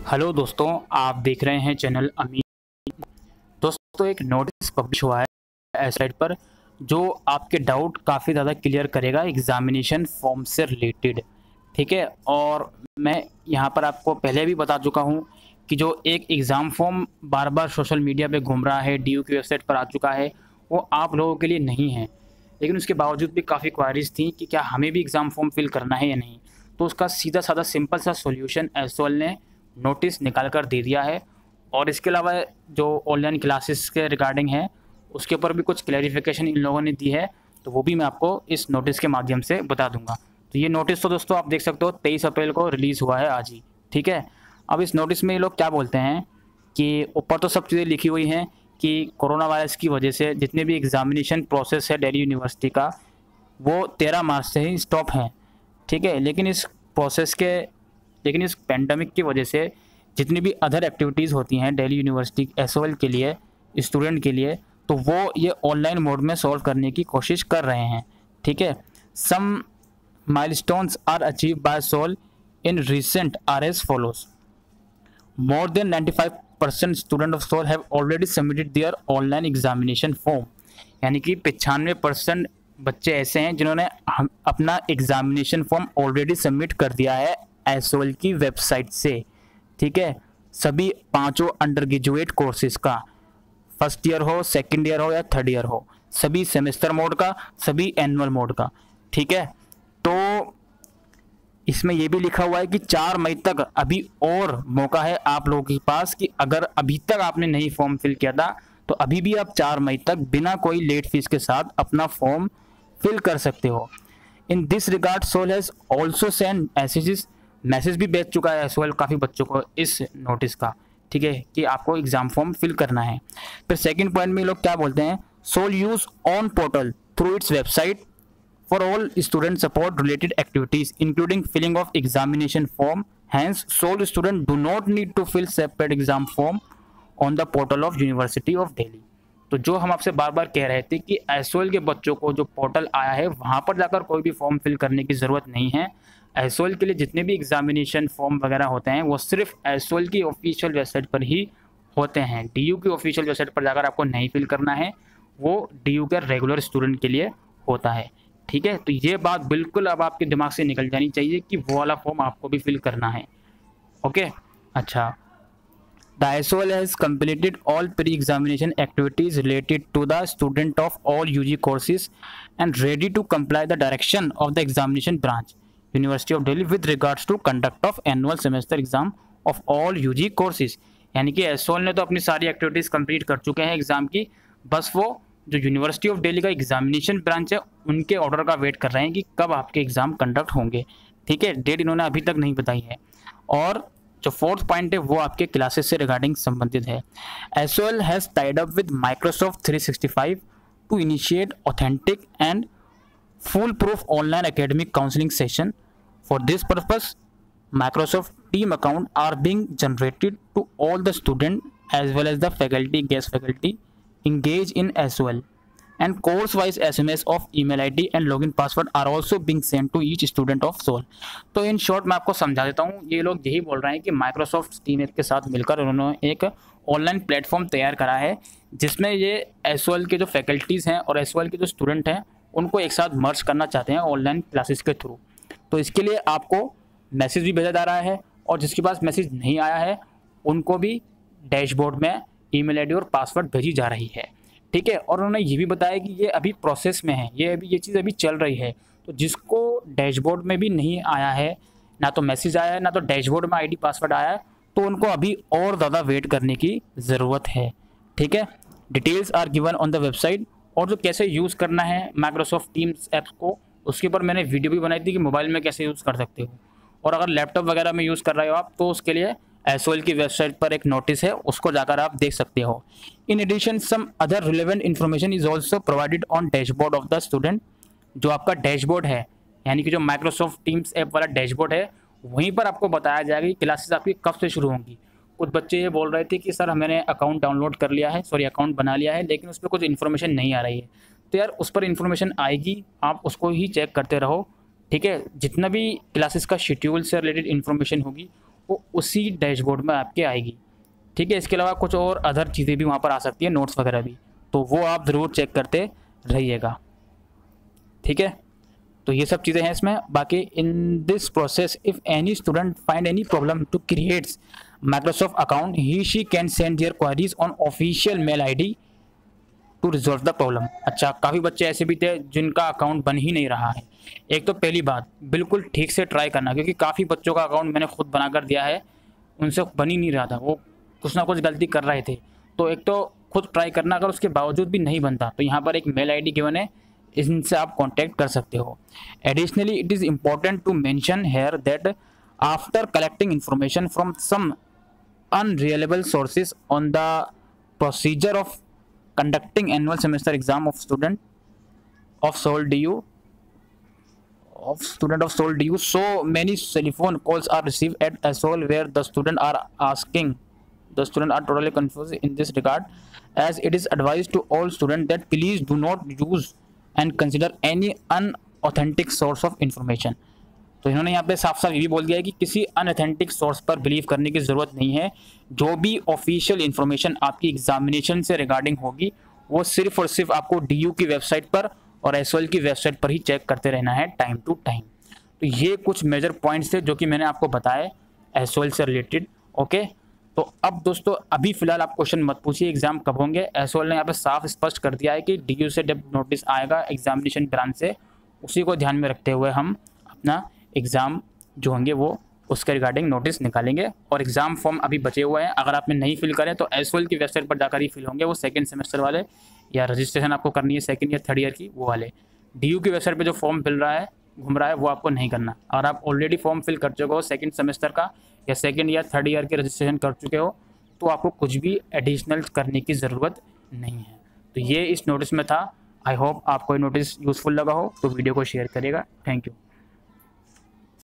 Hello दोस्तों, आप देख रहे हैं चैनल अमीर। दोस्तों, एक नोटिस पब्लिश हुआ है वेबसाइट पर जो आपके डाउट काफ़ी ज़्यादा क्लियर करेगा एग्जामिनेशन फॉर्म से रिलेटेड। ठीक है, और मैं यहाँ पर आपको पहले भी बता चुका हूँ कि जो एक एग्ज़ाम फॉर्म बार बार सोशल मीडिया पे घूम रहा है, डीयू की वेबसाइट पर आ चुका है, वो आप लोगों के लिए नहीं है। लेकिन उसके बावजूद भी काफ़ी क्वारीज थी कि क्या हमें भी एग्ज़ाम फॉर्म फिल करना है या नहीं। तो उसका सीधा साधा सिंपल सा सॉल्यूशन एसओएल ने नोटिस निकाल कर दे दिया है। और इसके अलावा जो ऑनलाइन क्लासेस के रिगार्डिंग है उसके ऊपर भी कुछ क्लैरिफिकेशन इन लोगों ने दी है, तो वो भी मैं आपको इस नोटिस के माध्यम से बता दूंगा। तो ये नोटिस तो दोस्तों आप देख सकते हो 23 अप्रैल को रिलीज़ हुआ है आज ही। ठीक है, अब इस नोटिस में ये लोग क्या बोलते हैं कि ऊपर तो सब चीज़ें लिखी हुई हैं कि कोरोना वायरस की वजह से जितने भी एग्जामिनेशन प्रोसेस है दिल्ली यूनिवर्सिटी का वो 13 मार्च से ही स्टॉप है। ठीक है, लेकिन इस पेंडेमिक की वजह से जितनी भी अदर एक्टिविटीज़ होती हैं दिल्ली यूनिवर्सिटी एसओएल के लिए, स्टूडेंट के लिए, तो वो ये ऑनलाइन मोड में सॉल्व करने की कोशिश कर रहे हैं। ठीक है, some milestones are achieve by SOL in recent are as follows. More than 95% student of SOL have already submitted their online examination form. यानी कि 95% बच्चे ऐसे हैं जिन्होंने अपना एग्जामिनेशन फॉर्म ऑलरेडी सबमिट कर दिया है एसओएल की वेबसाइट से। ठीक है, सभी पांचों अंडर ग्रेजुएट कोर्सेज का, फर्स्ट ईयर हो, सेकंड ईयर हो या थर्ड ईयर हो, सभी सेमेस्टर मोड का, सभी एनुअल मोड का। ठीक है, तो इसमें यह भी लिखा हुआ है कि 4 मई तक अभी और मौका है आप लोगों के पास कि अगर अभी तक आपने नहीं फॉर्म फिल किया था तो अभी भी आप 4 मई तक बिना कोई लेट फीस के साथ अपना फॉर्म फिल कर सकते हो। In this regard SOL has also send message भी भेज चुका है एसओएल काफ़ी बच्चों को इस नोटिस का। ठीक है, कि आपको एग्जाम फॉर्म फिल करना है। फिर सेकंड पॉइंट में लोग क्या बोलते हैं, SOL use on portal through its website for all student support related activities including filling of examination form. Hence SOL student do not need to fill separate exam form on the portal of University of Delhi. तो जो हम आपसे बार बार कह रहे थे कि SOL के बच्चों को जो पोर्टल आया है वहाँ पर जाकर कोई भी फॉर्म फिल करने की ज़रूरत नहीं है। एसओएल के लिए जितने भी एग्जामिनेशन फॉर्म वगैरह होते हैं वो सिर्फ एसओएल की ऑफिशियल वेबसाइट पर ही होते हैं। डीयू की ऑफिशियल वेबसाइट पर जाकर आपको नहीं फिल करना है, वो डीयू के रेगुलर स्टूडेंट के लिए होता है। ठीक है, तो ये बात बिल्कुल अब आपके दिमाग से निकल जानी चाहिए कि वो वाला फॉर्म आपको भी फिल करना है। ओके, अच्छा। The SOL has completed all pre-examination activities related to the student of all UG courses and ready to comply the direction of the examination branch, University of Delhi, with regards to conduct of annual semester exam of all UG courses। यानी कि SOL ने तो अपनी सारी activities complete कर चुके हैं exam की, बस वो जो यूनिवर्सिटी ऑफ दिल्ली का एग्जामिनेशन ब्रांच है उनके ऑर्डर का वेट कर रहे हैं कि कब आपके एग्ज़ाम कंडक्ट होंगे। ठीक है, डेट इन्होंने अभी तक नहीं बताई है। और जो फोर्थ पॉइंट है वो आपके क्लासेस से रिगार्डिंग संबंधित है। SOL has tied up with Microsoft 365 to initiate authentic and full proof online academic counselling session. For this purpose Microsoft team account are being generated to all the student as well as the faculty guest faculty engage in SOL and course wise SMS of email ID and login password are also being sent to each student of SOL। तो in short मैं आपको समझा देता हूँ, ये लोग यही बोल रहे हैं कि माइक्रोसॉफ्ट टीम के साथ मिलकर उन्होंने एक ऑनलाइन प्लेटफॉर्म तैयार करा है जिसमें ये SOL के जो फैकल्टीज़ हैं और SOL के जो स्टूडेंट हैं उनको एक साथ मर्ज करना चाहते हैं ऑनलाइन क्लासेस के थ्रू। तो इसके लिए आपको मैसेज भी भेजा जा रहा है और जिसके पास मैसेज नहीं आया है उनको भी डैशबोर्ड में ईमेल आईडी और पासवर्ड भेजी जा रही है। ठीक है, और उन्होंने ये भी बताया कि ये अभी प्रोसेस में है, ये चीज़ अभी चल रही है। तो जिसको डैशबोर्ड में भी नहीं आया है, ना तो मैसेज आया है ना तो डैशबोर्ड में आईडी पासवर्ड आया है, तो उनको अभी और ज़्यादा वेट करने की ज़रूरत है। ठीक है, details are given on the website. और जो कैसे यूज़ करना है माइक्रोसॉफ्ट टीम्स ऐप्स को उसके ऊपर मैंने वीडियो भी बनाई थी कि मोबाइल में कैसे यूज़ कर सकते हो। और अगर लैपटॉप वगैरह में यूज़ कर रहे हो आप तो उसके लिए एसओएल की वेबसाइट पर एक नोटिस है, उसको जाकर आप देख सकते हो। In addition some other relevant information is also provided on dashboard of the student. जो आपका डैशबोर्ड है यानी कि जो माइक्रोसॉफ्ट टीम्स ऐप वाला डैशबोर्ड है वहीं पर आपको बताया जाएगा कि क्लासेस आपकी कब से शुरू होंगी। कुछ बच्चे ये बोल रहे थे कि सर मैंने अकाउंट डाउनलोड कर लिया है, अकाउंट बना लिया है, लेकिन उस पर कुछ इन्फॉर्मेशन नहीं आ रही है। तो यार उस पर इन्फॉर्मेशन आएगी, आप उसको ही चेक करते रहो। ठीक है, जितना भी क्लासेस का शेड्यूल से रिलेटेड इन्फॉर्मेशन होगी वो उसी डैशबोर्ड में आपके आएगी। ठीक है, इसके अलावा कुछ और अदर चीज़ें भी वहाँ पर आ सकती है, नोट्स वगैरह भी, तो वो आप ज़रूर चेक करते रहिएगा। ठीक है, तो ये सब चीज़ें हैं इसमें। बाकी in this process if any student find any problem to creates Microsoft account, he she can send their queries on official mail ID to resolve the problem. अच्छा, काफ़ी बच्चे ऐसे भी थे जिनका अकाउंट बन ही नहीं रहा है। एक तो पहली बात, बिल्कुल ठीक से ट्राई करना, क्योंकि काफ़ी बच्चों का अकाउंट मैंने खुद बना कर दिया है, उनसे बन ही नहीं रहा था, वो कुछ ना कुछ गलती कर रहे थे। तो एक तो खुद ट्राई करना, अगर उसके बावजूद भी नहीं बनता तो यहाँ पर एक मेल आईडी गिवन है, इनसे आप कांटेक्ट कर सकते हो। Additionally it is important to mention here that after collecting information from some unreliable sources on the procedure of conducting annual semester exam of student of sole DU, so many telephone calls are received at SOL where the student are totally confused in this regard, as it is advised to all students that please do not use and consider any unauthentic source of information। तो इन्होंने यहाँ पे साफ साफ ये भी बोल दिया है कि किसी अनऑथेंटिक सोर्स पर बिलीव करने की ज़रूरत नहीं है। जो भी ऑफिशियल इन्फॉर्मेशन आपकी एग्जामिनेशन से रिगार्डिंग होगी वो सिर्फ और सिर्फ आपको DU की वेबसाइट पर और SOL की वेबसाइट पर ही चेक करते रहना है टाइम टू टाइम। तो ये कुछ मेजर पॉइंट्स थे जो कि मैंने आपको बताए SOL से रिलेटेड। ओके, तो अब दोस्तों अभी फ़िलहाल आप क्वेश्चन मत पूछिए एग्ज़ाम कब होंगे। SOL ने यहाँ पर साफ स्पष्ट कर दिया है कि DU से जब नोटिस आएगा एग्जामिनेशन ब्रांच से, उसी को ध्यान में रखते हुए हम अपना एग्ज़ाम जो होंगे वो उसके रिगार्डिंग नोटिस निकालेंगे। और एग्ज़ाम फॉर्म अभी बचे हुए हैं, अगर आपने नहीं फिल करें तो SOL की वेबसाइट पर जाकर ही फिल होंगे वो सेकंड सेमेस्टर वाले, या रजिस्ट्रेशन आपको करनी है सेकंड या थर्ड ईयर की वो वाले। DU की वेबसाइट पे जो फॉर्म फिल रहा है घूम रहा है वो आपको नहीं करना। अगर आप ऑलरेडी फॉर्म फिल कर चुके हो सेकंड सेमेस्टर का या सेकंड या थर्ड ईयर के रजिस्ट्रेशन कर चुके हो तो आपको कुछ भी एडिशनल करने की ज़रूरत नहीं है। तो ये इस नोटिस में था। आई होप आपको ये नोटिस यूज़फुल लगा हो तो वीडियो को शेयर करिएगा। Thank you.